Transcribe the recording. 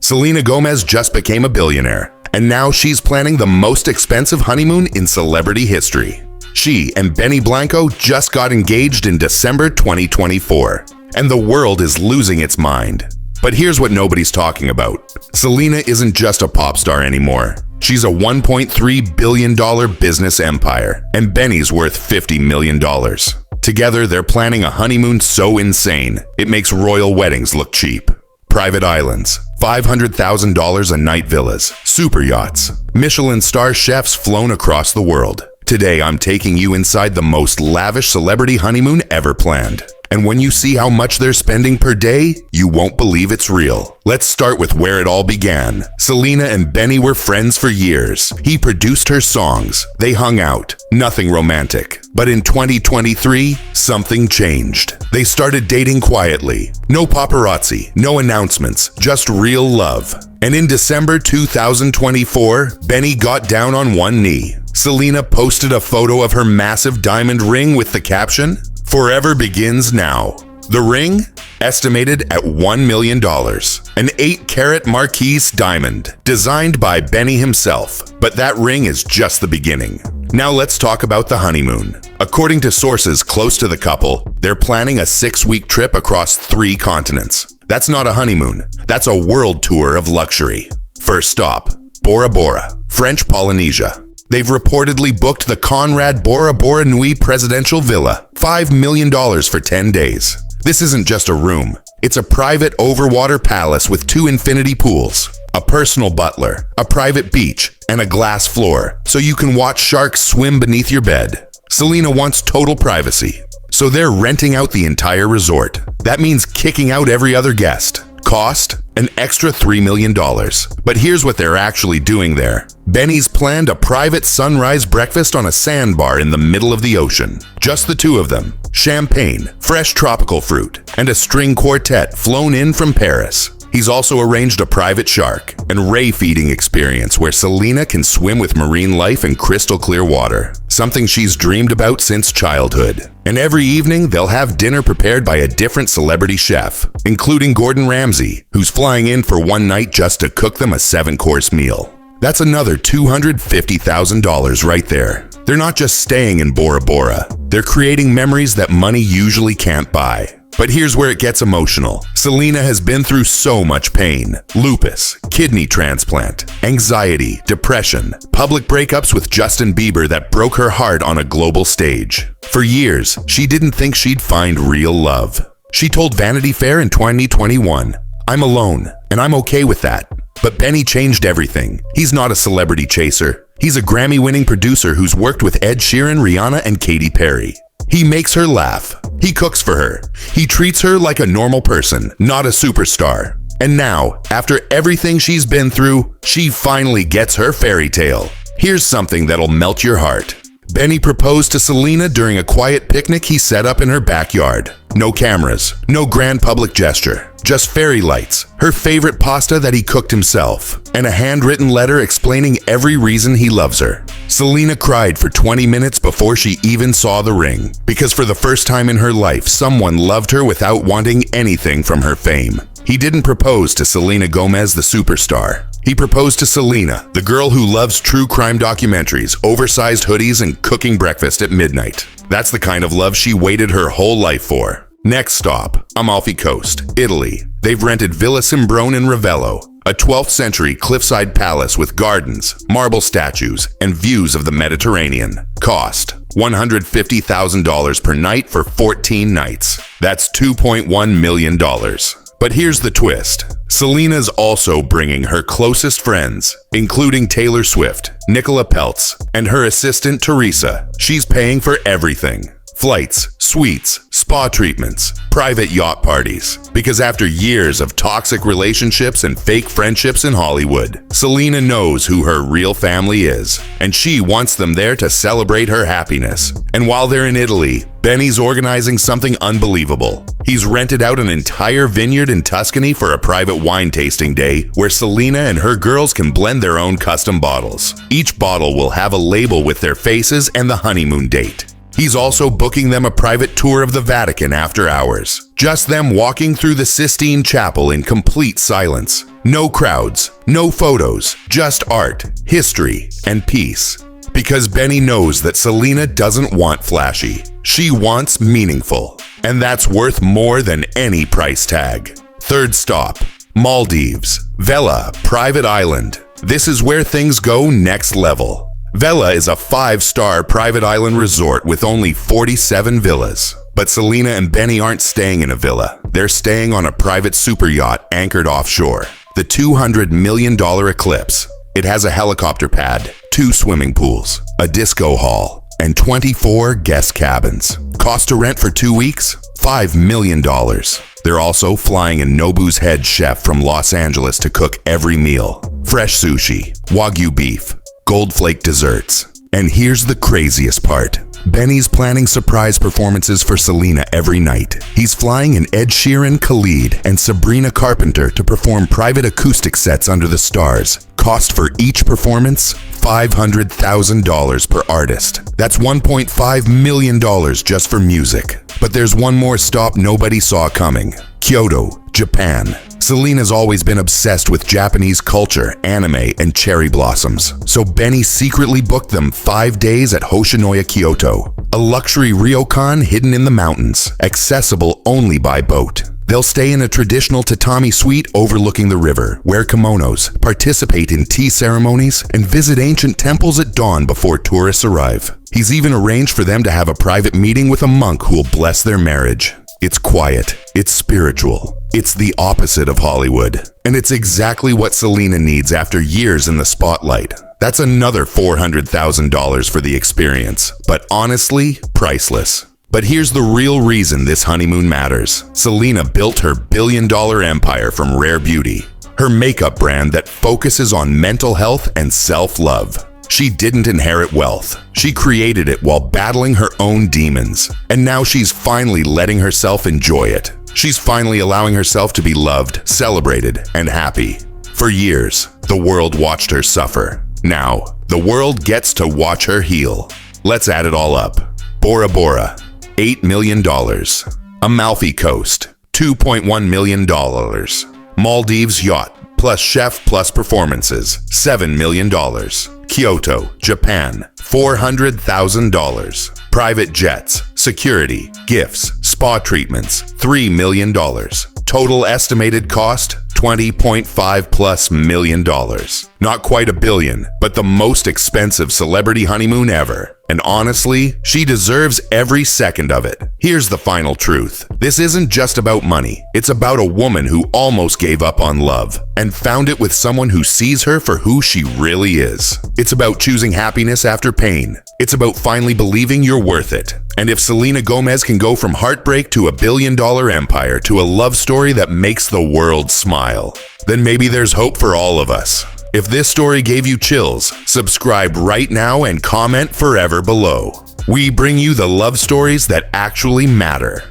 Selena Gomez just became a billionaire, and now she's planning the most expensive honeymoon in celebrity history. She and Benny Blanco just got engaged in December 2024, and the world is losing its mind. But here's what nobody's talking about. Selena isn't just a pop star anymore. She's a $1.3 billion business empire, and Benny's worth $50 million. Together, they're planning a honeymoon so insane, it makes royal weddings look cheap. Private islands, $500,000 a night villas, super yachts, Michelin star chefs flown across the world. Today, I'm taking you inside the most lavish celebrity honeymoon ever planned. And when you see how much they're spending per day, you won't believe it's real. Let's start with where it all began. Selena and Benny were friends for years. He produced her songs. They hung out. Nothing romantic. But in 2023, something changed. They started dating quietly. No paparazzi, no announcements, just real love. And in December 2024, Benny got down on one knee. Selena posted a photo of her massive diamond ring with the caption, "Forever begins now." The ring? Estimated at $1 million. An 8-carat Marquise diamond, designed by Benny himself. But that ring is just the beginning. Now let's talk about the honeymoon. According to sources close to the couple, they're planning a 6-week trip across 3 continents. That's not a honeymoon. That's a world tour of luxury. First stop, Bora Bora, French Polynesia. They've reportedly booked the Conrad Bora Bora Nui presidential villa, $5 million for 10 days. This isn't just a room. It's a private overwater palace with 2 infinity pools, a personal butler, a private beach, and a glass floor, so you can watch sharks swim beneath your bed. Selena wants total privacy, so they're renting out the entire resort. That means kicking out every other guest. Cost? An extra $3 million. But here's what they're actually doing there. Benny's planned a private sunrise breakfast on a sandbar in the middle of the ocean. Just the 2 of them. Champagne, fresh tropical fruit, and a string quartet flown in from Paris. He's also arranged a private shark and ray feeding experience where Selena can swim with marine life in crystal clear water, something she's dreamed about since childhood. And every evening, they'll have dinner prepared by a different celebrity chef, including Gordon Ramsay, who's flying in for one night just to cook them a 7-course meal. That's another $250,000 right there. They're not just staying in Bora Bora. They're creating memories that money usually can't buy. But here's where it gets emotional. Selena has been through so much pain. Lupus, kidney transplant, anxiety, depression, public breakups with Justin Bieber that broke her heart on a global stage. For years, she didn't think she'd find real love. She told Vanity Fair in 2021, "I'm alone, and I'm okay with that." But Benny changed everything. He's not a celebrity chaser. He's a Grammy-winning producer who's worked with Ed Sheeran, Rihanna, and Katy Perry. He makes her laugh. He cooks for her. He treats her like a normal person, not a superstar. And now, after everything she's been through, she finally gets her fairy tale. Here's something that'll melt your heart. Benny proposed to Selena during a quiet picnic he set up in her backyard. No cameras, no grand public gesture, just fairy lights, her favorite pasta that he cooked himself, and a handwritten letter explaining every reason he loves her. Selena cried for 20 minutes before she even saw the ring, because for the first time in her life, someone loved her without wanting anything from her fame. He didn't propose to Selena Gomez, the superstar. He proposed to Selena, the girl who loves true crime documentaries, oversized hoodies, and cooking breakfast at midnight. That's the kind of love she waited her whole life for. Next stop, Amalfi Coast, Italy. They've rented Villa Simbrone in Ravello, a 12th century cliffside palace with gardens, marble statues, and views of the Mediterranean. Cost, $150,000 per night for 14 nights. That's $2.1 million. But here's the twist. Selena's also bringing her closest friends, including Taylor Swift, Nicola Peltz, and her assistant Teresa. She's paying for everything. Flights, suites, spa treatments, private yacht parties. Because after years of toxic relationships and fake friendships in Hollywood, Selena knows who her real family is, and she wants them there to celebrate her happiness. And while they're in Italy, Benny's organizing something unbelievable. He's rented out an entire vineyard in Tuscany for a private wine tasting day where Selena and her girls can blend their own custom bottles. Each bottle will have a label with their faces and the honeymoon date. He's also booking them a private tour of the Vatican after hours. Just them walking through the Sistine Chapel in complete silence. No crowds, no photos, just art, history, and peace. Because Benny knows that Selena doesn't want flashy. She wants meaningful. And that's worth more than any price tag. Third stop, Maldives. Vela, private island. This is where things go next level. Vela is a 5-star private island resort with only 47 villas. But Selena and Benny aren't staying in a villa. They're staying on a private super yacht anchored offshore. The $200 million Eclipse. It has a helicopter pad, 2 swimming pools, a disco hall, and 24 guest cabins. Cost to rent for 2 weeks? $5 million. They're also flying a Nobu's head chef from Los Angeles to cook every meal. Fresh sushi, Wagyu beef, gold flake desserts. And here's the craziest part. Benny's planning surprise performances for Selena every night. He's flying in Ed Sheeran, Khalid, and Sabrina Carpenter to perform private acoustic sets under the stars. Cost for each performance? $500,000 per artist. That's $1.5 million just for music. But there's one more stop nobody saw coming. Kyoto, Japan. Selena's always been obsessed with Japanese culture, anime, and cherry blossoms. So Benny secretly booked them 5 days at Hoshinoya, Kyoto. A luxury ryokan hidden in the mountains, accessible only by boat. They'll stay in a traditional tatami suite overlooking the river, wear kimonos, participate in tea ceremonies, and visit ancient temples at dawn before tourists arrive. He's even arranged for them to have a private meeting with a monk who'll bless their marriage. It's quiet, it's spiritual, it's the opposite of Hollywood. And it's exactly what Selena needs after years in the spotlight. That's another $400,000 for the experience, but honestly, priceless. But here's the real reason this honeymoon matters. Selena built her billion-dollar empire from Rare Beauty, her makeup brand that focuses on mental health and self-love. She didn't inherit wealth. She created it while battling her own demons. And now she's finally letting herself enjoy it. She's finally allowing herself to be loved, celebrated, and happy. For years, the world watched her suffer. Now, the world gets to watch her heal. Let's add it all up. Bora Bora, $8 million. Amalfi Coast, $2.1 million. Maldives yacht, plus chef plus performances, $7 million. Kyoto, Japan, $400,000. Private jets, security, gifts, spa treatments, $3 million. Total estimated cost, $20.5+ million. Not quite $1 billion, but the most expensive celebrity honeymoon ever. And honestly, she deserves every second of it. Here's the final truth. This isn't just about money. It's about a woman who almost gave up on love and found it with someone who sees her for who she really is. It's about choosing happiness after pain. It's about finally believing you're worth it. And if Selena Gomez can go from heartbreak to $1 billion empire to a love story that makes the world smile, then maybe there's hope for all of us. If this story gave you chills, subscribe right now and comment forever below. We bring you the love stories that actually matter.